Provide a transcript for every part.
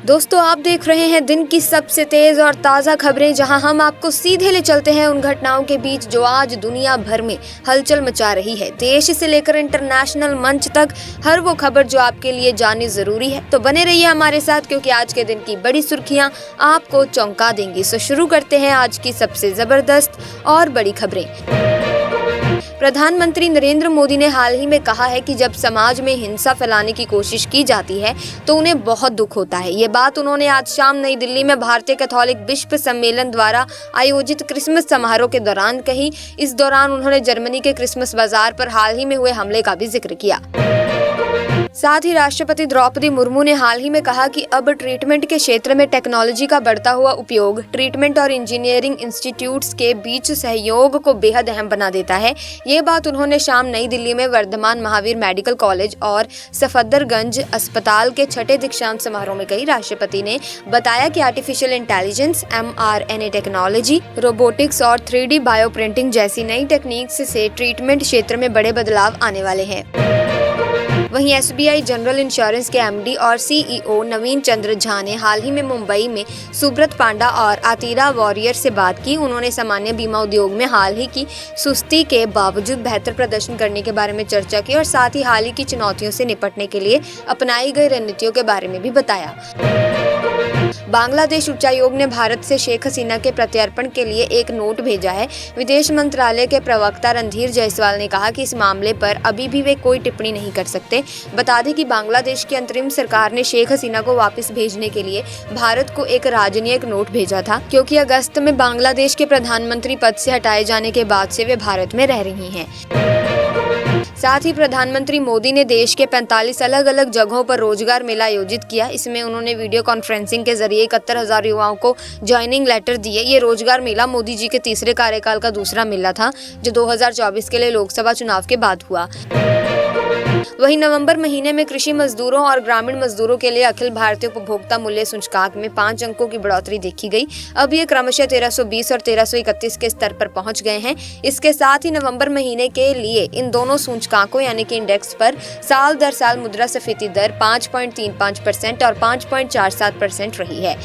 दोस्तों, आप देख रहे हैं दिन की सबसे तेज और ताज़ा खबरें, जहां हम आपको सीधे ले चलते हैं उन घटनाओं के बीच जो आज दुनिया भर में हलचल मचा रही है। देश से लेकर इंटरनेशनल मंच तक हर वो खबर जो आपके लिए जाननी जरूरी है। तो बने रहिए हमारे साथ, क्योंकि आज के दिन की बड़ी सुर्खियां आपको चौंका देंगी। सो शुरू करते हैं आज की सबसे जबरदस्त और बड़ी खबरें। प्रधानमंत्री नरेंद्र मोदी ने हाल ही में कहा है कि जब समाज में हिंसा फैलाने की कोशिश की जाती है तो उन्हें बहुत दुख होता है। ये बात उन्होंने आज शाम नई दिल्ली में भारतीय कैथोलिक विश्व सम्मेलन द्वारा आयोजित क्रिसमस समारोह के दौरान कही। इस दौरान उन्होंने जर्मनी के क्रिसमस बाजार पर हाल ही में हुए हमले का भी जिक्र किया। साथ ही राष्ट्रपति द्रौपदी मुर्मू ने हाल ही में कहा कि अब ट्रीटमेंट के क्षेत्र में टेक्नोलॉजी का बढ़ता हुआ उपयोग ट्रीटमेंट और इंजीनियरिंग इंस्टीट्यूट्स के बीच सहयोग को बेहद अहम बना देता है। ये बात उन्होंने शाम नई दिल्ली में वर्धमान महावीर मेडिकल कॉलेज और सफदरगंज अस्पताल के छठे दीक्षांत समारोह में कही। राष्ट्रपति ने बताया कि artificial intelligence, mRNA technology, robotics और 3D बायो प्रिंटिंग जैसी नई टेक्निक्स से ट्रीटमेंट क्षेत्र में बड़े बदलाव आने वाले हैं। वहीं SBI जनरल इंश्योरेंस के MD और CEO नवीन चंद्र झा ने हाल ही में मुंबई में सुब्रत पांडा और आतिरा वॉरियर से बात की। उन्होंने सामान्य बीमा उद्योग में हाल ही की सुस्ती के बावजूद बेहतर प्रदर्शन करने के बारे में चर्चा की और साथ ही हाल ही की चुनौतियों से निपटने के लिए अपनाई गई रणनीतियों के बारे में भी बताया। बांग्लादेश उच्चायोग ने भारत से शेख हसीना के प्रत्यर्पण के लिए एक नोट भेजा है। विदेश मंत्रालय के प्रवक्ता रणधीर जायसवाल ने कहा कि इस मामले पर अभी भी वे कोई टिप्पणी नहीं कर सकते। बता दें कि बांग्लादेश की अंतरिम सरकार ने शेख हसीना को वापस भेजने के लिए भारत को एक राजनयिक नोट भेजा था, क्योंकि अगस्त में बांग्लादेश के प्रधानमंत्री पद से हटाए जाने के बाद से वे भारत में रह रही हैं। साथ ही प्रधानमंत्री मोदी ने देश के 45 अलग अलग जगहों पर रोजगार मेला आयोजित किया। इसमें उन्होंने वीडियो कॉन्फ्रेंसिंग के जरिए 71,000 युवाओं को ज्वाइनिंग लेटर दिए। ये रोजगार मेला मोदी जी के तीसरे कार्यकाल का दूसरा मेला था, जो 2024 के लिए लोकसभा चुनाव के बाद हुआ। वहीं नवंबर महीने में कृषि मजदूरों और ग्रामीण मजदूरों के लिए अखिल भारतीय उपभोक्ता मूल्य सूचकांक में 5 अंकों की बढ़ोतरी देखी गई। अब ये क्रमशः 1320 और 1331 के स्तर पर पहुंच गए हैं। इसके साथ ही नवंबर महीने के लिए इन दोनों सूचकांकों यानी कि इंडेक्स पर साल दर साल मुद्रास्फीति दर 5.35% और 5.47% रही है।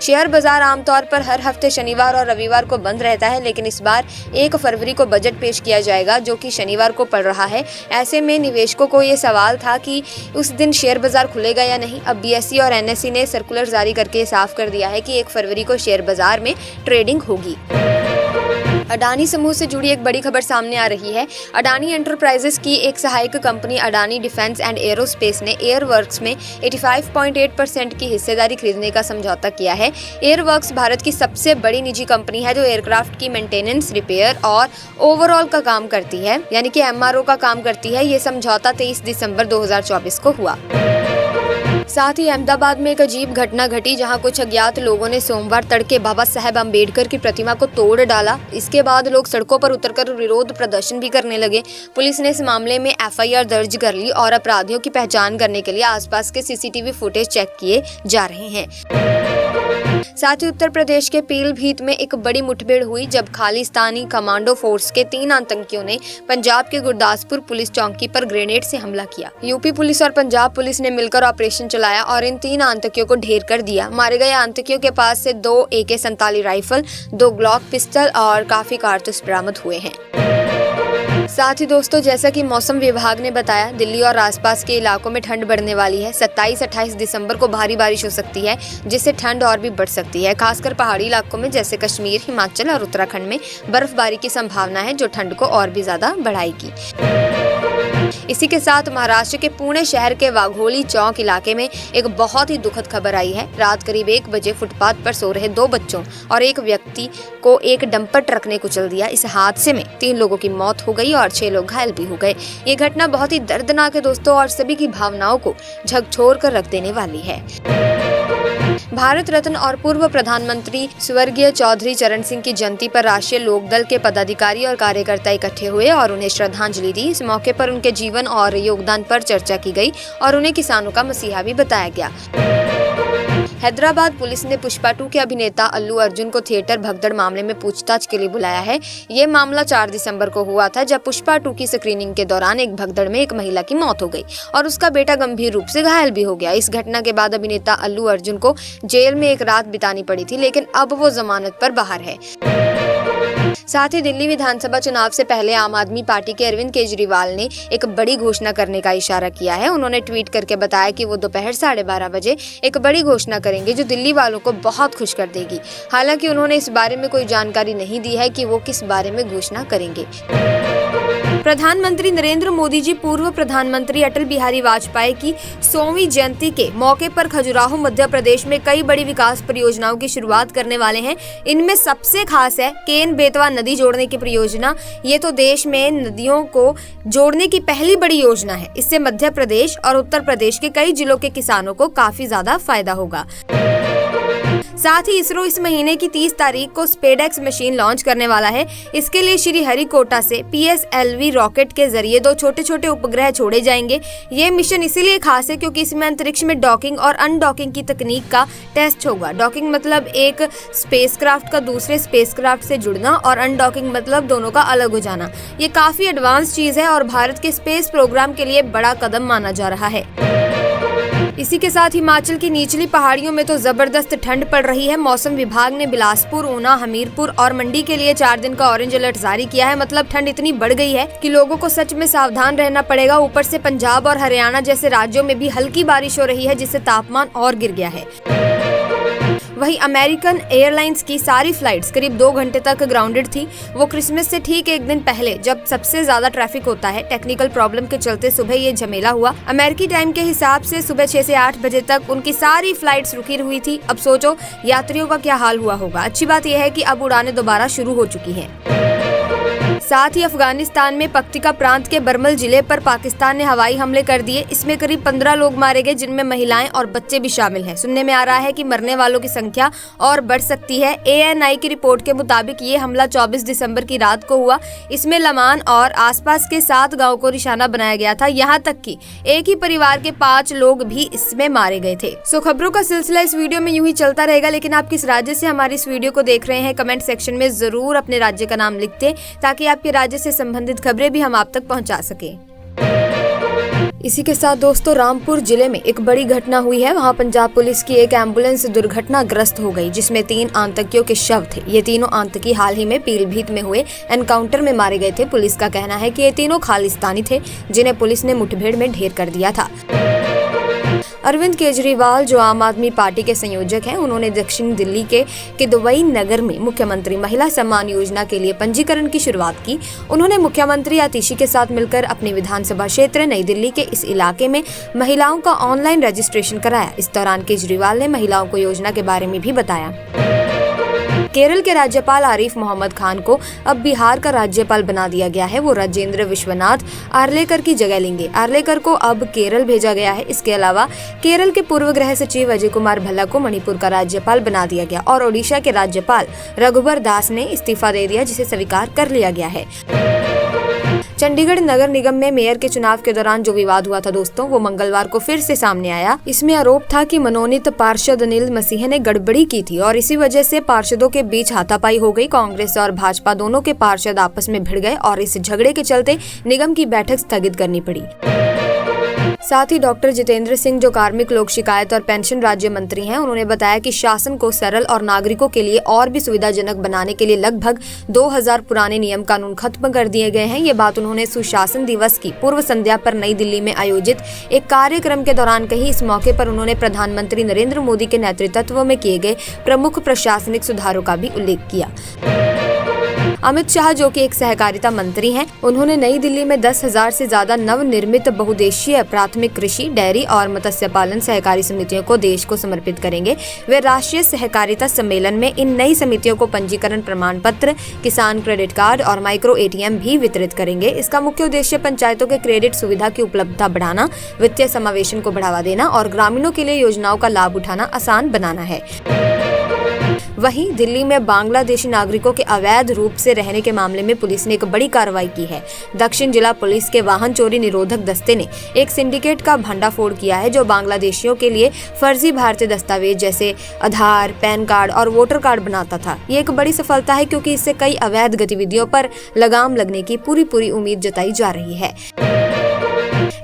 शेयर बाजार आमतौर पर हर हफ्ते शनिवार और रविवार को बंद रहता है, लेकिन इस बार 1 फरवरी को बजट पेश किया जाएगा, जो कि शनिवार को पड़ रहा है। ऐसे में निवेशकों को ये सवाल था कि उस दिन शेयर बाजार खुलेगा या नहीं। अब BSE और NSE ने सर्कुलर जारी करके साफ कर दिया है कि 1 फरवरी को शेयर बाजार में ट्रेडिंग होगी। अडानी समूह से जुड़ी एक बड़ी खबर सामने आ रही है। अडानी एंटरप्राइजेस की एक सहायक company Adani defence and aerospace ने एयरवर्क्स में 85.8% की हिस्सेदारी खरीदने का समझौता किया है। एयरवर्क्स भारत की सबसे बड़ी निजी कंपनी है जो एयरक्राफ्ट की मेंटेनेंस, रिपेयर और ओवरऑल का काम करती है, यानी कि MRO का काम करती है। ये समझौता 23 दिसंबर 2024 को हुआ। साथ ही अहमदाबाद में एक अजीब घटना घटी, जहां कुछ अज्ञात लोगों ने सोमवार तड़के बाबा साहेब अम्बेडकर की प्रतिमा को तोड़ डाला। इसके बाद लोग सड़कों पर उतरकर विरोध प्रदर्शन भी करने लगे। पुलिस ने इस मामले में FIR दर्ज कर ली और अपराधियों की पहचान करने के लिए आसपास के CCTV फुटेज चेक किए जा रहे हैं। साथ ही उत्तर प्रदेश के पीलीभीत में एक बड़ी मुठभेड़ हुई, जब खालिस्तानी कमांडो फोर्स के 3 आतंकियों ने पंजाब के गुरदासपुर पुलिस चौकी पर ग्रेनेड से हमला किया। यूपी पुलिस और पंजाब पुलिस ने मिलकर ऑपरेशन चलाया और इन 3 आतंकियों को ढेर कर दिया। मारे गए आतंकियों के पास से 2 AK-47 राइफल, 2 ग्लॉक पिस्टल और काफी कारतूस बरामद हुए हैं। साथ ही दोस्तों, जैसा कि मौसम विभाग ने बताया, दिल्ली और आसपास के इलाकों में ठंड बढ़ने वाली है। 27-28 दिसंबर को भारी बारिश हो सकती है, जिससे ठंड और भी बढ़ सकती है। खासकर पहाड़ी इलाकों में जैसे कश्मीर, हिमाचल और उत्तराखंड में बर्फबारी की संभावना है, जो ठंड को और भी ज्यादा बढ़ाएगी। इसी के साथ महाराष्ट्र के पुणे शहर के वाघोली चौक इलाके में एक बहुत ही दुखद खबर आई है। रात करीब 1 बजे फुटपाथ पर सो रहे 2 बच्चों और एक व्यक्ति को एक डंपर ट्रक ने कुचल दिया। इस हादसे में 3 लोगों की मौत हो गई और 6 लोग घायल भी हो गए। ये घटना बहुत ही दर्दनाक है दोस्तों, और सभी की भावनाओं को झकझोर कर रख देने वाली है। भारत रत्न और पूर्व प्रधानमंत्री स्वर्गीय चौधरी चरण सिंह की जयंती पर राष्ट्रीय लोकदल के पदाधिकारी और कार्यकर्ता इकट्ठे हुए और उन्हें श्रद्धांजलि दी। इस मौके पर उनके जीवन और योगदान पर चर्चा की गई और उन्हें किसानों का मसीहा भी बताया गया। हैदराबाद पुलिस ने पुष्पा 2 के अभिनेता अल्लू अर्जुन को थिएटर भगदड़ मामले में पूछताछ के लिए बुलाया है। ये मामला 4 दिसंबर को हुआ था, जब पुष्पा 2 की स्क्रीनिंग के दौरान एक भगदड़ में एक महिला की मौत हो गई और उसका बेटा गंभीर रूप से घायल भी हो गया। इस घटना के बाद अभिनेता अल्लू अर्जुन को जेल में एक रात बितानी पड़ी थी, लेकिन अब वो जमानत पर बाहर है। साथ ही दिल्ली विधानसभा चुनाव से पहले आम आदमी पार्टी के अरविंद केजरीवाल ने एक बड़ी घोषणा करने का इशारा किया है। उन्होंने ट्वीट करके बताया कि वो दोपहर 12:30 बजे एक बड़ी घोषणा करेंगे जो दिल्ली वालों को बहुत खुश कर देगी। हालांकि उन्होंने इस बारे में कोई जानकारी नहीं दी है कि वो किस बारे में घोषणा करेंगे। प्रधानमंत्री नरेंद्र मोदी जी पूर्व प्रधानमंत्री अटल बिहारी वाजपेयी की 100वीं जयंती के मौके पर खजुराहो मध्य प्रदेश में कई बड़ी विकास परियोजनाओं की शुरुआत करने वाले हैं। इनमें सबसे खास है केन बेतवा नदी जोड़ने की परियोजना। ये तो देश में नदियों को जोड़ने की पहली बड़ी योजना है। इससे मध्य प्रदेश और उत्तर प्रदेश के कई जिलों के किसानों को काफी ज्यादा फायदा होगा। साथ ही इसरो इस महीने की 30 तारीख को स्पेडएक्स मशीन लॉन्च करने वाला है। इसके लिए श्रीहरिकोटा से PSLV रॉकेट के जरिए 2 छोटे-छोटे उपग्रह छोड़े जाएंगे। ये मिशन इसीलिए खास है क्योंकि इसमें अंतरिक्ष में डॉकिंग और अनडॉकिंग की तकनीक का टेस्ट होगा। डॉकिंग मतलब एक स्पेसक्राफ्ट का दूसरे स्पेसक्राफ्ट से जुड़ना और अनडॉकिंग मतलब दोनों का अलग हो जाना। ये काफी एडवांस चीज है और भारत के स्पेस प्रोग्राम के लिए बड़ा कदम माना जा रहा है। इसी के साथ हिमाचल की निचली पहाड़ियों में तो जबरदस्त ठंड पड़ रही है। मौसम विभाग ने बिलासपुर, ऊना, हमीरपुर और मंडी के लिए 4 दिन का ऑरेंज अलर्ट जारी किया है। मतलब ठंड इतनी बढ़ गई है कि लोगों को सच में सावधान रहना पड़ेगा। ऊपर से पंजाब और हरियाणा जैसे राज्यों में भी हल्की बारिश हो रही है, जिससे तापमान और गिर गया है। वहीं अमेरिकन एयरलाइंस की सारी फ्लाइट्स करीब 2 घंटे तक ग्राउंडेड थी। वो क्रिसमस से ठीक एक दिन पहले, जब सबसे ज्यादा ट्रैफिक होता है। टेक्निकल प्रॉब्लम के चलते सुबह ये झमेला हुआ। अमेरिकी टाइम के हिसाब से सुबह 6 से 8 बजे तक उनकी सारी फ्लाइट्स रुकी हुई थी। अब सोचो यात्रियों का क्या हाल हुआ होगा। अच्छी बात यह है कि अब उड़ानें दोबारा शुरू हो चुकी हैं। साथ ही अफगानिस्तान में पक्तिका प्रांत के बरमल जिले पर पाकिस्तान ने हवाई हमले कर दिए। इसमें करीब 15 लोग मारे गए, जिनमें महिलाएं और बच्चे भी शामिल हैं। सुनने में आ रहा है कि मरने वालों की संख्या और बढ़ सकती है। ANI की रिपोर्ट के मुताबिक ये हमला 24 दिसंबर की रात को हुआ। इसमें लमान और आसपास के 7 गाँव को निशाना बनाया गया था। यहाँ तक कि एक ही परिवार के 5 लोग भी इसमें मारे गए थे। सो खबरों का सिलसिला इस वीडियो में यूं ही चलता रहेगा, लेकिन आप किस राज्य से हमारी इस वीडियो को देख रहे हैं, कमेंट सेक्शन में जरूर अपने राज्य का नाम लिखते, ताकि आपके राज्य से संबंधित खबरें भी हम आप तक पहुंचा सकें। इसी के साथ दोस्तों, रामपुर जिले में एक बड़ी घटना हुई है। वहां पंजाब पुलिस की एक एम्बुलेंस दुर्घटनाग्रस्त हो गई, जिसमें 3 आतंकियों के शव थे। ये तीनों आतंकी हाल ही में पीलीभीत में हुए एनकाउंटर में मारे गए थे। पुलिस का कहना है कि ये तीनों खालिस्तानी थे, जिन्हें पुलिस ने मुठभेड़ में ढेर कर दिया था। अरविंद केजरीवाल, जो आम आदमी पार्टी के संयोजक हैं, उन्होंने दक्षिण दिल्ली के किदवई नगर में मुख्यमंत्री महिला सम्मान योजना के लिए पंजीकरण की शुरुआत की। उन्होंने मुख्यमंत्री आतिशी के साथ मिलकर अपने विधानसभा क्षेत्र नई दिल्ली के इस इलाके में महिलाओं का ऑनलाइन रजिस्ट्रेशन कराया। इस दौरान केजरीवाल ने महिलाओं को योजना के बारे में भी बताया। केरल के राज्यपाल आरिफ मोहम्मद खान को अब बिहार का राज्यपाल बना दिया गया है। वो राजेंद्र विश्वनाथ आर्लेकर की जगह लेंगे। आर्लेकर को अब केरल भेजा गया है। इसके अलावा केरल के पूर्व गृह सचिव अजय कुमार भल्ला को मणिपुर का राज्यपाल बना दिया गया और ओडिशा के राज्यपाल रघुबर दास ने इस्तीफा दे दिया, जिसे स्वीकार कर लिया गया है। चंडीगढ़ नगर निगम में मेयर के चुनाव के दौरान जो विवाद हुआ था दोस्तों, वो मंगलवार को फिर से सामने आया। इसमें आरोप था कि मनोनीत पार्षद अनिल मसीह ने गड़बड़ी की थी और इसी वजह से पार्षदों के बीच हाथापाई हो गई। कांग्रेस और भाजपा दोनों के पार्षद आपस में भिड़ गए और इस झगड़े के चलते निगम की बैठक स्थगित करनी पड़ी। साथ ही डॉक्टर जितेंद्र सिंह, जो कार्मिक लोक शिकायत और पेंशन राज्य मंत्री हैं, उन्होंने बताया कि शासन को सरल और नागरिकों के लिए और भी सुविधाजनक बनाने के लिए लगभग 2000 पुराने नियम कानून खत्म कर दिए गए हैं। ये बात उन्होंने सुशासन दिवस की पूर्व संध्या पर नई दिल्ली में आयोजित एक कार्यक्रम के दौरान कही। इस मौके पर उन्होंने प्रधानमंत्री नरेंद्र मोदी के नेतृत्व में किए गए प्रमुख प्रशासनिक सुधारों का भी उल्लेख किया। अमित शाह, जो कि एक सहकारिता मंत्री हैं, उन्होंने नई दिल्ली में 10,000 से ज्यादा नवनिर्मित बहुउद्देशीय प्राथमिक कृषि, डेयरी और मत्स्य पालन सहकारी समितियों को देश को समर्पित करेंगे। वे राष्ट्रीय सहकारिता सम्मेलन में इन नई समितियों को पंजीकरण प्रमाण पत्र, किसान क्रेडिट कार्ड और माइक्रो ATM भी वितरित करेंगे। इसका मुख्य उद्देश्य पंचायतों के क्रेडिट सुविधा की उपलब्धता बढ़ाना, वित्तीय समावेशन को बढ़ावा देना और ग्रामीणों के लिए योजनाओं का लाभ उठाना आसान बनाना है। वहीं दिल्ली में बांग्लादेशी नागरिकों के अवैध रूप से रहने के मामले में पुलिस ने एक बड़ी कार्रवाई की है। दक्षिण जिला पुलिस के वाहन चोरी निरोधक दस्ते ने एक सिंडिकेट का भंडाफोड़ किया है जो बांग्लादेशियों के लिए फर्जी भारतीय दस्तावेज जैसे आधार, पैन कार्ड और वोटर कार्ड बनाता था। ये एक बड़ी सफलता है क्योंकि इससे कई अवैध गतिविधियों पर लगाम लगने की पूरी उम्मीद जताई जा रही है।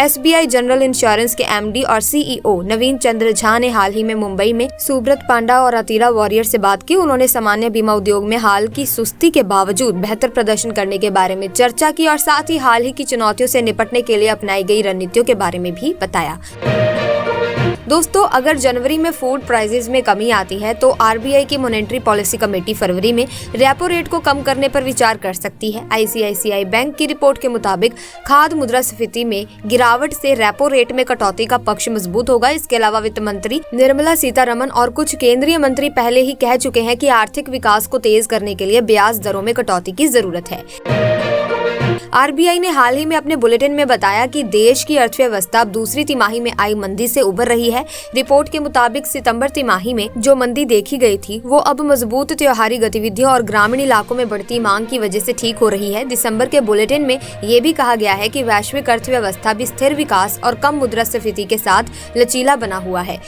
SBI जनरल इंश्योरेंस के MD और CEO नवीन चंद्र झा ने हाल ही में मुंबई में सुब्रत पांडा और अतीरा वॉरियर से बात की। उन्होंने सामान्य बीमा उद्योग में हाल की सुस्ती के बावजूद बेहतर प्रदर्शन करने के बारे में चर्चा की और साथ ही हाल ही की चुनौतियों से निपटने के लिए अपनाई गई रणनीतियों के बारे में भी बताया। दोस्तों, अगर जनवरी में फूड प्राइसेस में कमी आती है तो RBI की मॉनेटरी पॉलिसी कमेटी फरवरी में रेपो रेट को कम करने पर विचार कर सकती है। ICICI बैंक की रिपोर्ट के मुताबिक खाद्य मुद्रास्फीति में गिरावट से रेपो रेट में कटौती का पक्ष मजबूत होगा। इसके अलावा वित्त मंत्री निर्मला सीतारमण और कुछ केंद्रीय मंत्री पहले ही कह चुके हैं कि आर्थिक विकास को तेज करने के लिए ब्याज दरों में कटौती की जरूरत है। RBI ने हाल ही में अपने बुलेटिन में बताया कि देश की अर्थव्यवस्था अब दूसरी तिमाही में आई मंदी से उबर रही है। रिपोर्ट के मुताबिक सितंबर तिमाही में जो मंदी देखी गई थी वो अब मजबूत त्योहारी गतिविधियों और ग्रामीण इलाकों में बढ़ती मांग की वजह से ठीक हो रही है। दिसंबर के बुलेटिन में ये भी कहा गया है कि वैश्विक अर्थव्यवस्था भी स्थिर विकास और कम मुद्रास्फीति के साथ लचीला बना हुआ है।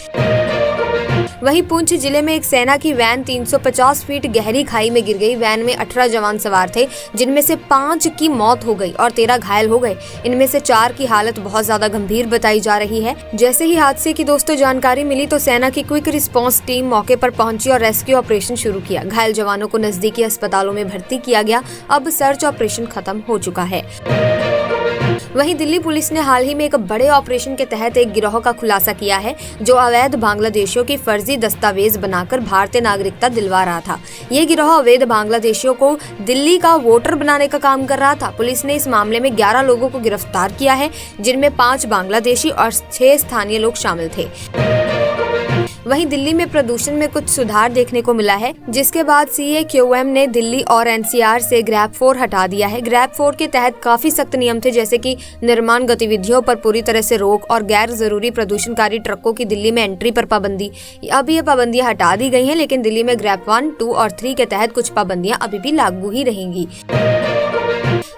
वहीं पुंछ जिले में एक सेना की वैन 350 फीट गहरी खाई में गिर गई। वैन में 18 जवान सवार थे जिनमें से 5 की मौत हो गई और 13 घायल हो गए। इनमें से 4 की हालत बहुत ज्यादा गंभीर बताई जा रही है। जैसे ही हादसे की दोस्तों जानकारी मिली तो सेना की क्विक रिस्पांस टीम मौके पर पहुंची और रेस्क्यू ऑपरेशन शुरू किया। घायल जवानों को नजदीकी अस्पतालों में भर्ती किया गया। अब सर्च ऑपरेशन खत्म हो चुका है। वहीं दिल्ली पुलिस ने हाल ही में एक बड़े ऑपरेशन के तहत एक गिरोह का खुलासा किया है जो अवैध बांग्लादेशियों की फर्जी दस्तावेज बनाकर भारतीय नागरिकता दिलवा रहा था। ये गिरोह अवैध बांग्लादेशियों को दिल्ली का वोटर बनाने का काम कर रहा था। पुलिस ने इस मामले में 11 लोगों को गिरफ्तार किया है जिनमें 5 बांग्लादेशी और 6 स्थानीय लोग शामिल थे। वहीं दिल्ली में प्रदूषण में कुछ सुधार देखने को मिला है जिसके बाद CAQM ने दिल्ली और NCR से ग्रैप 4 हटा दिया है। ग्रैप 4 के तहत काफी सख्त नियम थे जैसे कि निर्माण गतिविधियों पर पूरी तरह से रोक और गैर जरूरी प्रदूषणकारी ट्रकों की दिल्ली में एंट्री पर पाबंदी। अब ये पाबंदियां हटा दी गई हैं लेकिन दिल्ली में ग्रैप 1, 2 और 3 के तहत कुछ पाबंदियां अभी भी लागू ही रहेंगी।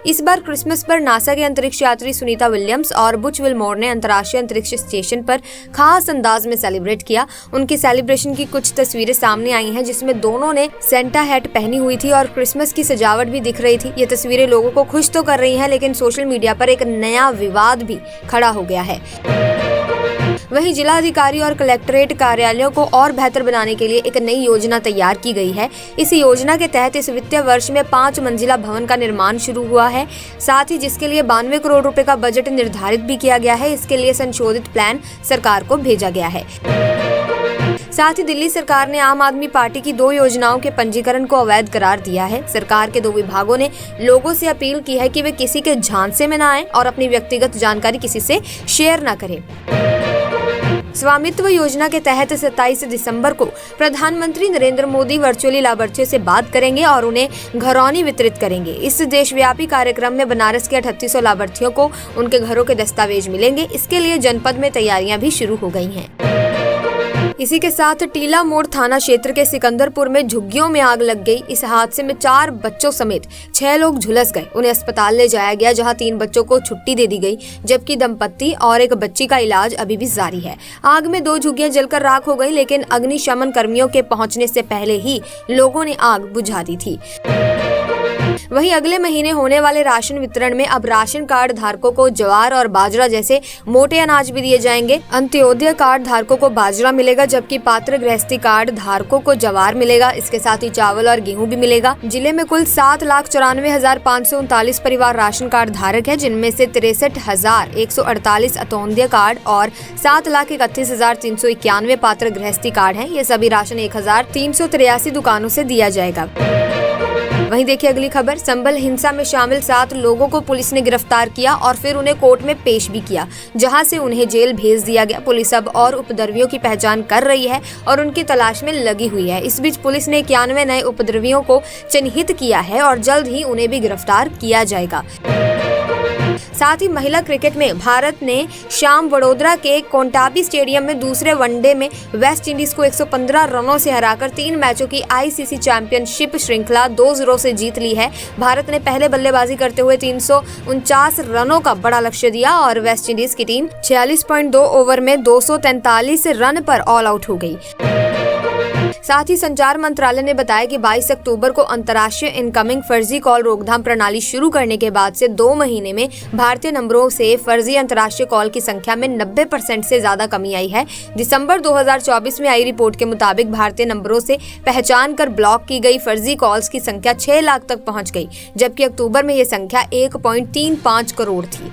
इस बार क्रिसमस पर नासा के अंतरिक्ष यात्री सुनीता विलियम्स और बुच विल्मोर ने अंतर्राष्ट्रीय अंतरिक्ष स्टेशन पर खास अंदाज में सेलिब्रेट किया। उनकी सेलिब्रेशन की कुछ तस्वीरें सामने आई हैं जिसमें दोनों ने सेंटा हैट पहनी हुई थी और क्रिसमस की सजावट भी दिख रही थी। ये तस्वीरें लोगों को खुश तो कर रही हैं लेकिन सोशल मीडिया पर एक नया विवाद भी खड़ा हो गया है। वहीं जिला अधिकारी और कलेक्ट्रेट कार्यालयों को और बेहतर बनाने के लिए एक नई योजना तैयार की गई है। इस योजना के तहत इस वित्तीय वर्ष में 5 मंजिला भवन का निर्माण शुरू हुआ है। साथ ही जिसके लिए 92 करोड़ रुपए का बजट निर्धारित भी किया गया है। इसके लिए संशोधित प्लान सरकार को भेजा गया है। साथ ही दिल्ली सरकार ने आम आदमी पार्टी की 2 योजनाओं के पंजीकरण को अवैध करार दिया है। सरकार के 2 विभागों ने लोगों से अपील की है कि वे किसी के झांसे में न आए और अपनी व्यक्तिगत जानकारी किसी से शेयर न करें। स्वामित्व योजना के तहत 27 दिसंबर को प्रधानमंत्री नरेंद्र मोदी वर्चुअली लाभार्थियों से बात करेंगे और उन्हें घरौनी वितरित करेंगे। इस देशव्यापी कार्यक्रम में बनारस के 3800 लाभार्थियों को उनके घरों के दस्तावेज मिलेंगे। इसके लिए जनपद में तैयारियां भी शुरू हो गई हैं। इसी के साथ टीला मोड़ थाना क्षेत्र के सिकंदरपुर में झुग्गियों में आग लग गई। इस हादसे में 4 बच्चों समेत 6 लोग झुलस गए। उन्हें अस्पताल ले जाया गया जहां 3 बच्चों को छुट्टी दे दी गई जबकि दंपत्ति और एक बच्ची का इलाज अभी भी जारी है। आग में 2 झुग्गियां जलकर राख हो गई लेकिन अग्निशमन कर्मियों के पहुंचने से पहले ही लोगों ने आग बुझा दी थी। वहीं अगले महीने होने वाले राशन वितरण में अब राशन कार्ड धारकों को ज्वार और बाजरा जैसे मोटे अनाज भी दिए जाएंगे। अंत्योदय कार्ड धारकों को बाजरा मिलेगा जबकि पात्र गृहस्थी कार्ड धारकों को ज्वार मिलेगा। इसके साथ ही चावल और गेहूं भी मिलेगा। जिले में कुल 7,94,539 परिवार राशन कार्ड धारक है जिनमें से 63,148 अंत्योदय कार्ड और 7,31,391 पात्र गृहस्थी कार्ड हैं। ये सभी राशन 1,383 दुकानों से दिया जाएगा। वहीं देखिए अगली खबर, संभल हिंसा में शामिल 7 लोगों को पुलिस ने गिरफ्तार किया और फिर उन्हें कोर्ट में पेश भी किया जहां से उन्हें जेल भेज दिया गया। पुलिस अब और उपद्रवियों की पहचान कर रही है और उनकी तलाश में लगी हुई है। इस बीच पुलिस ने 91 नए उपद्रवियों को चिन्हित किया है और जल्द ही उन्हें भी गिरफ्तार किया जाएगा। साथ ही महिला क्रिकेट में भारत ने शाम वडोदरा के कोंटाबी स्टेडियम में दूसरे वनडे में वेस्ट इंडीज को 115 रनों से हराकर 3 मैचों की आईसीसी चैंपियनशिप श्रृंखला 2-0 से जीत ली है। भारत ने पहले बल्लेबाजी करते हुए 349 रनों का बड़ा लक्ष्य दिया और वेस्ट इंडीज की टीम 46.2 ओवर में 243 रन पर ऑल आउट हो गई। साथ ही संचार मंत्रालय ने बताया कि 22 अक्टूबर को अंतर्राष्ट्रीय इनकमिंग फर्जी कॉल रोकथाम प्रणाली शुरू करने के बाद से 2 महीने में भारतीय नंबरों से फर्जी अंतर्राष्ट्रीय कॉल की संख्या में 90% से ज्यादा कमी आई है। दिसंबर 2024 में आई रिपोर्ट के मुताबिक भारतीय नंबरों से पहचान कर ब्लॉक की गई फर्जी कॉल्स की संख्या 6 लाख तक पहुंच गई, जबकि अक्टूबर में ये संख्या 1.35 करोड़ थी।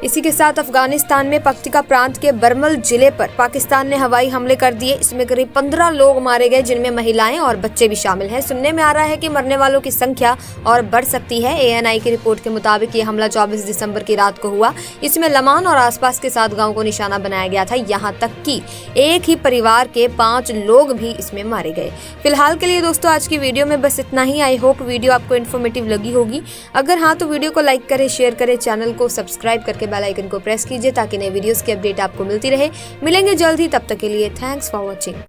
इसी के साथ अफगानिस्तान में पक्तिका प्रांत के बरमल जिले पर पाकिस्तान ने हवाई हमले कर दिए। इसमें करीब 15 लोग मारे गए, जिनमें महिलाएं और बच्चे भी शामिल हैं। सुनने में आ रहा है कि मरने वालों की संख्या और बढ़ सकती है। ANI की रिपोर्ट के मुताबिक ये हमला 24 दिसंबर की रात को हुआ। इसमें लमान और आसपास के 7 गाँव को निशाना बनाया गया था। यहाँ तक कि एक ही परिवार के 5 लोग भी इसमें मारे गए। फिलहाल के लिए दोस्तों आज की वीडियो में बस इतना ही। आई होप वीडियो आपको इन्फॉर्मेटिव लगी होगी। अगर हाँ तो वीडियो को लाइक करें, शेयर करें, चैनल को सब्सक्राइब करके बेल आइकन को प्रेस कीजिए ताकि नए वीडियोस की अपडेट आपको मिलती रहे। मिलेंगे जल्द ही, तब तक के लिए थैंक्स फॉर वॉचिंग।